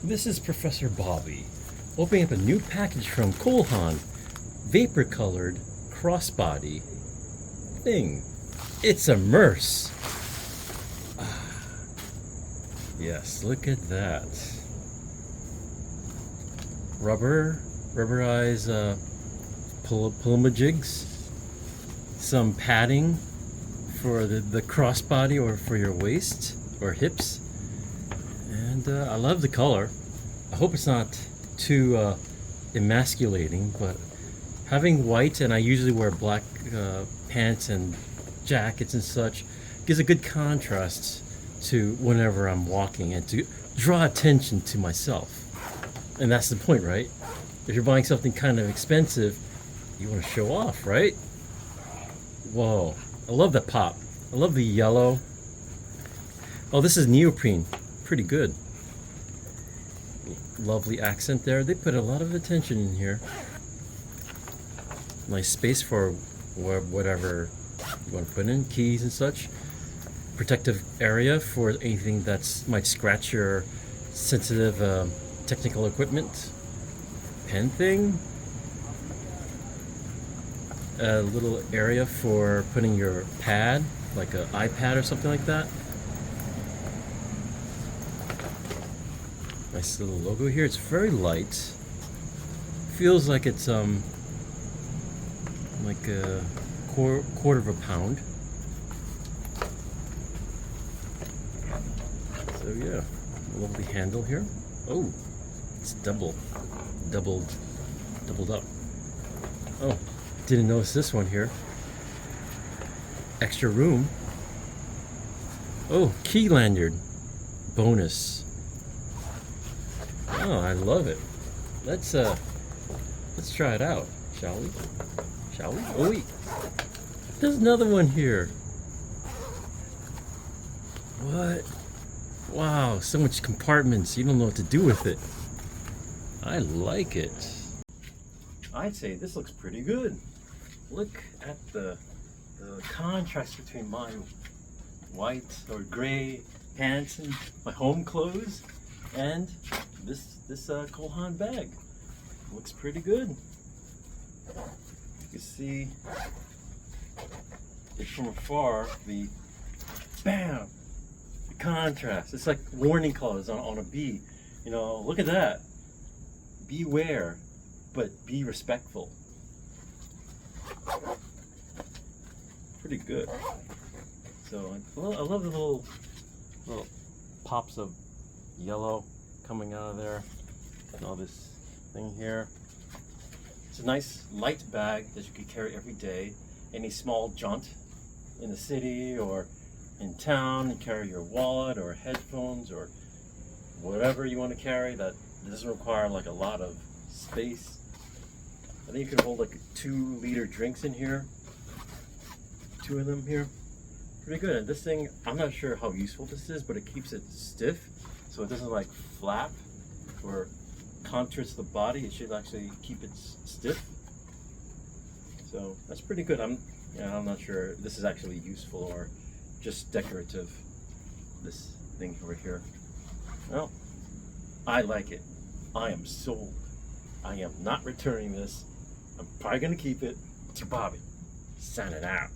This is Professor Bobby opening up a new package from Haan Vapor colored crossbody thing. It's a merce. Yes, look at that. Rubberized Paloma jigs. Some padding for the crossbody or for your waist or hips. And I love the color. I hope it's not too emasculating, but having white, and I usually wear black pants and jackets and such, gives a good contrast to whenever I'm walking and to draw attention to myself. And that's the point, right? If you're buying something kind of expensive, you want to show off, right? Whoa, I love that pop. I love the yellow. Oh, this is neoprene. Pretty good. Lovely accent there. They put a lot of attention in here. Nice space for whatever you want to put in, keys and such. Protective area for anything that might scratch your sensitive technical equipment. Pen thing. A little area for putting your pad, like an iPad or something like that. Nice little logo here. It's very light. Feels like it's like a quarter of a pound. So yeah, lovely handle here. Oh, it's doubled up. Oh, didn't notice this one here. Extra room. Oh, key lanyard. Bonus. Oh, I love it. Let's try it out, shall we? Shall we? Oh wait, there's another one here. What? Wow, so much compartments. You don't know what to do with it. I like it. I'd say this looks pretty good. Look at the contrast between my white or gray pants and my home clothes and this Haan bag. Looks pretty good. You can see it from afar, the bam, the contrast. It's like warning colors on a bee. You know, look at that. Beware, but be respectful. Pretty good. So I love the little pops of yellow coming out of there and all this thing here. It's a nice light bag that you could carry every day. Any small jaunt in the city or in town, and carry your wallet or headphones or whatever you want to carry that doesn't require like a lot of space. I think you can hold like 2-liter drinks in here. 2 of them here. Pretty good. And this thing, I'm not sure how useful this is, but it keeps it stiff so it doesn't like flap or contours the body. It should actually keep it stiff. So that's pretty good. I'm not sure if this is actually useful or just decorative, this thing over here. Well, I like it. I am sold. I am not returning this. I'm probably gonna keep it. It's your Bobby. Signing out.